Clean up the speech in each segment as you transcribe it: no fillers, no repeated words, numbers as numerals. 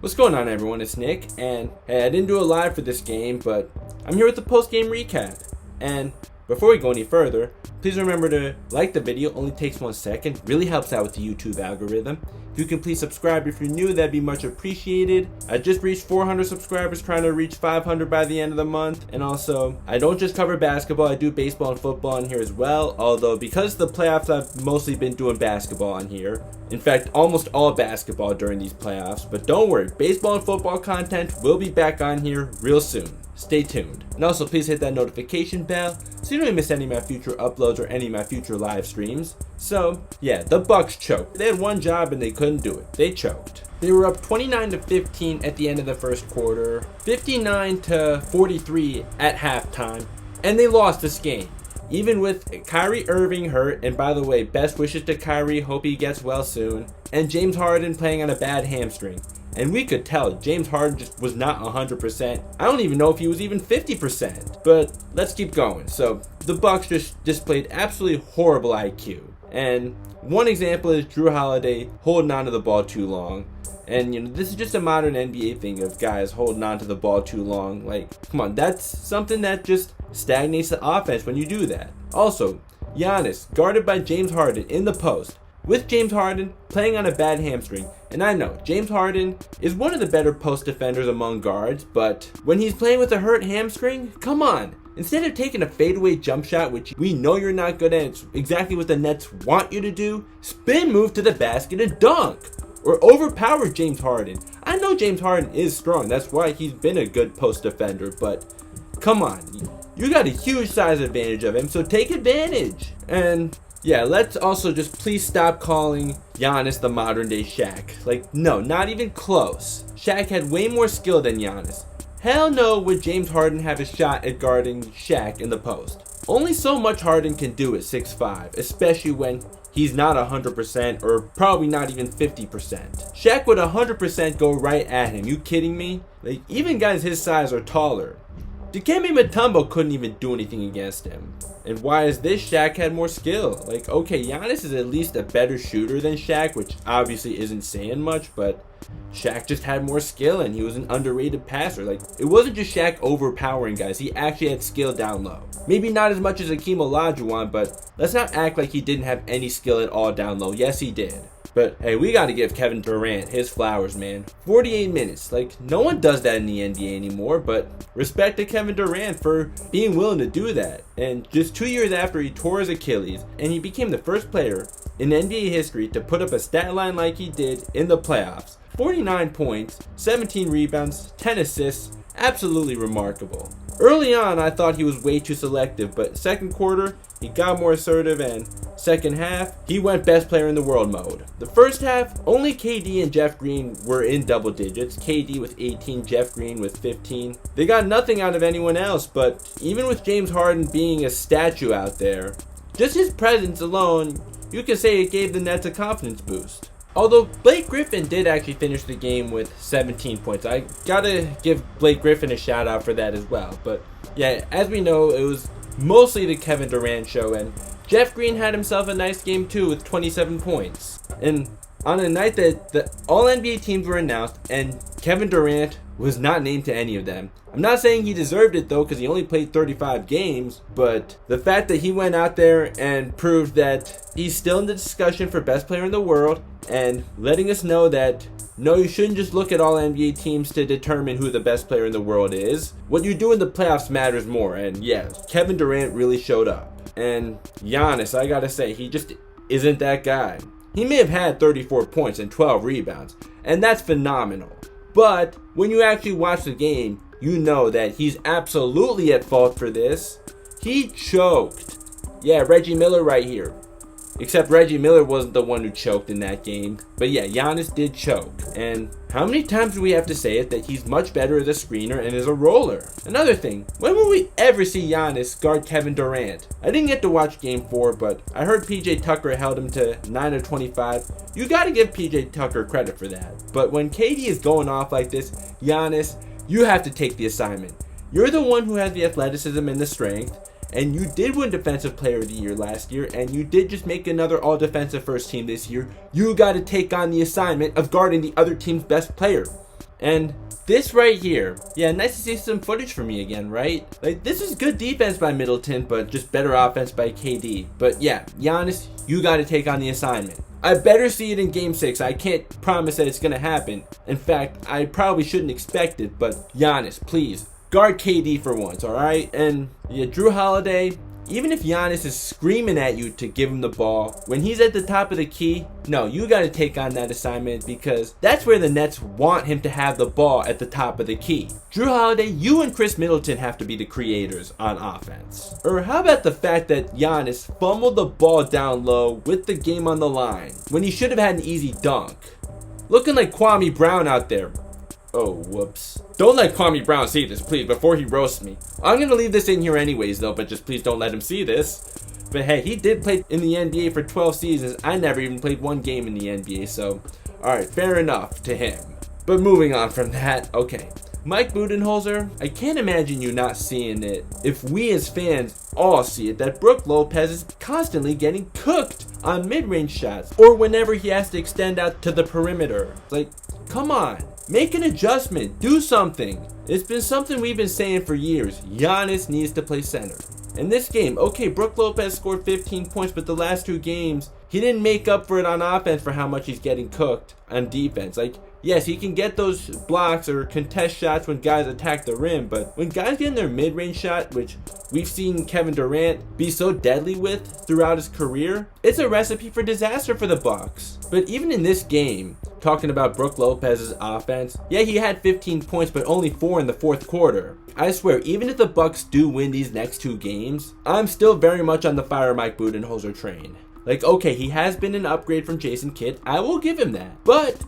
What's going on, everyone? It's Nick, and hey, I didn't do a live for this game, but I'm here with the post-game recap. And before we go any further, please remember to like the video. Only takes 1 second. Really helps out with the YouTube algorithm. If you can please subscribe if you're new, that'd be much appreciated. I just reached 400 subscribers, trying to reach 500 by the end of the month. And also, I don't just cover basketball, I do baseball and football in here as well. Although, because the playoffs, I've mostly been doing basketball on here. In fact, almost all basketball during these playoffs. But don't worry, baseball and football content will be back on here real soon. Stay tuned. And also, please hit that notification bell so you don't miss any of my future uploads or any of my future live streams. So, yeah, the Bucks choked. They had one job and they couldn't do it. They choked. They were up 29-15 at the end of the first quarter, 59-43 at halftime, and they lost this game. Even with Kyrie Irving hurt, and by the way, best wishes to Kyrie, hope he gets well soon, and James Harden playing on a bad hamstring. And we could tell James Harden just was not 100%. I don't even know if he was even 50%. But let's keep going. So the Bucks just displayed absolutely horrible IQ. And one example is Drew Holiday holding onto the ball too long. And this is just a modern NBA thing of guys holding onto the ball too long. Like, come on, that's something that just stagnates the offense when you do that. Also, Giannis guarded by James Harden in the post, with James Harden playing on a bad hamstring. And I know, James Harden is one of the better post defenders among guards, but when he's playing with a hurt hamstring, come on. Instead of taking a fadeaway jump shot, which we know you're not good at, it's exactly what the Nets want you to do, spin move to the basket and dunk. Or overpower James Harden. I know James Harden is strong, that's why he's been a good post defender, but come on. You got a huge size advantage of him, so take advantage. And yeah, let's also just please stop calling Giannis the modern day Shaq. Like, no, not even close. Shaq had way more skill than Giannis. Hell no would James Harden have a shot at guarding Shaq in the post. Only so much Harden can do at 6'5", especially when he's not 100% or probably not even 50%. Shaq would 100% go right at him. You kidding me? Like, even guys his size are taller. Dikembe Mutombo couldn't even do anything against him. And why is this? Shaq had more skill. Like, okay, Giannis is at least a better shooter than Shaq, which obviously isn't saying much, but Shaq just had more skill and he was an underrated passer. Like, it wasn't just Shaq overpowering guys. He actually had skill down low. Maybe not as much as Hakeem Olajuwon, but let's not act like he didn't have any skill at all down low. Yes, he did. But hey, we got to give Kevin Durant his flowers, man. 48 minutes. Like, no one does that in the NBA anymore, but respect to Kevin Durant for being willing to do that. And just 2 years after he tore his Achilles, and he became the first player in NBA history to put up a stat line like he did in the playoffs. 49 points, 17 rebounds, 10 assists. Absolutely remarkable. Early on, I thought he was way too selective, but second quarter, he got more assertive, and second half, he went best player in the world mode. The first half, only KD and Jeff Green were in double digits. KD with 18, Jeff Green with 15. They got nothing out of anyone else, but even with James Harden being a statue out there, just his presence alone, you could say it gave the Nets a confidence boost. Although Blake Griffin did actually finish the game with 17 points. I gotta give Blake Griffin a shout out for that as well. But yeah, as we know, it was mostly the Kevin Durant show, and Jeff Green had himself a nice game too with 27 points. And on a night that the All-NBA teams were announced and Kevin Durant was not named to any of them. I'm not saying he deserved it though, because he only played 35 games, but the fact that he went out there and proved that he's still in the discussion for best player in the world, and letting us know that no, you shouldn't just look at all NBA teams to determine who the best player in the world is. What you do in the playoffs matters more, and yeah, Kevin Durant really showed up. And Giannis, I gotta say, he just isn't that guy. He may have had 34 points and 12 rebounds, and that's phenomenal. But when you actually watch the game, you know that he's absolutely at fault for this. He choked. Yeah, Reggie Miller right here. Except Reggie Miller wasn't the one who choked in that game. But yeah, Giannis did choke. And how many times do we have to say it that he's much better as a screener and as a roller? Another thing, when will we ever see Giannis guard Kevin Durant? I didn't get to watch game 4, but I heard PJ Tucker held him to 9 of 25. You gotta give PJ Tucker credit for that. But when KD is going off like this, Giannis, you have to take the assignment. You're the one who has the athleticism and the strength. And you did win Defensive Player of the Year last year, and you did just make another all-defensive first team this year. You got to take on the assignment of guarding the other team's best player. And this right here, yeah, nice to see some footage from me again, right? Like, this is good defense by Middleton, but just better offense by KD. But yeah, Giannis, you got to take on the assignment. I better see it in Game 6. I can't promise that it's going to happen. In fact, I probably shouldn't expect it, but Giannis, please, guard KD for once, all right? And yeah, Jrue Holiday, even if Giannis is screaming at you to give him the ball, when he's at the top of the key, no, you got to take on that assignment because that's where the Nets want him to have the ball at the top of the key. Jrue Holiday, you and Chris Middleton have to be the creators on offense. Or how about the fact that Giannis fumbled the ball down low with the game on the line when he should have had an easy dunk? Looking like Kwame Brown out there. Oh, whoops. Don't let Kwame Brown see this, please, before he roasts me. I'm going to leave this in here anyways, though, but just please don't let him see this. But hey, he did play in the NBA for 12 seasons. I never even played one game in the NBA, so alright, fair enough to him. But moving on from that, okay. Mike Budenholzer, I can't imagine you not seeing it if we as fans all see it, that Brook Lopez is constantly getting cooked on mid-range shots or whenever he has to extend out to the perimeter. Like, come on. Make an adjustment. Do something. It's been something we've been saying for years. Giannis needs to play center. In this game, okay, Brook Lopez scored 15 points, but the last 2 games, he didn't make up for it on offense for how much he's getting cooked on defense. Like, yes, he can get those blocks or contest shots when guys attack the rim, but when guys get in their mid-range shot, which we've seen Kevin Durant be so deadly with throughout his career, it's a recipe for disaster for the Bucks. But even in this game, talking about Brook Lopez's offense, yeah, he had 15 points, but only 4 in the fourth quarter. I swear, even if the Bucks do win these next 2 games, I'm still very much on the fire Mike Budenholzer train. Like, okay, he has been an upgrade from Jason Kidd. I will give him that. But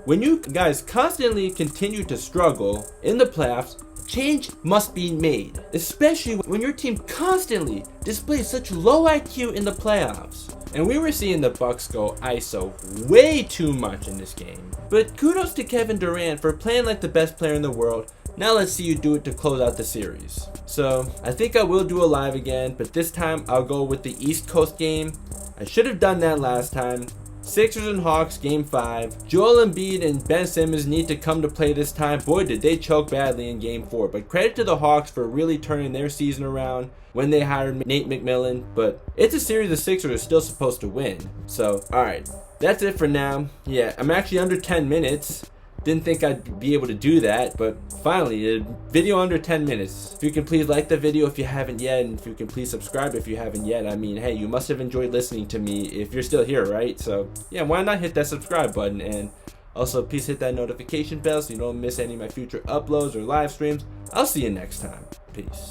when you guys constantly continue to struggle in the playoffs, change must be made, especially when your team constantly displays such low IQ in the playoffs. And we were seeing the Bucks go ISO way too much in this game. But kudos to Kevin Durant for playing like the best player in the world. Now let's see you do it to close out the series. So I think I will do a live again, but this time I'll go with the East Coast game. I should have done that last time. Sixers and Hawks game 5. Joel Embiid and Ben Simmons need to come to play this time. Boy, did they choke badly in game 4. But credit to the Hawks for really turning their season around when they hired Nate McMillan. But it's a series the Sixers are still supposed to win. So, alright. That's it for now. Yeah, I'm actually under 10 minutes. Didn't think I'd be able to do that, but finally, a video under 10 minutes. If you can please like the video if you haven't yet, and if you can please subscribe if you haven't yet. I mean, hey, you must have enjoyed listening to me if you're still here, right? So, yeah, why not hit that subscribe button? And also, please hit that notification bell so you don't miss any of my future uploads or live streams. I'll see you next time. Peace.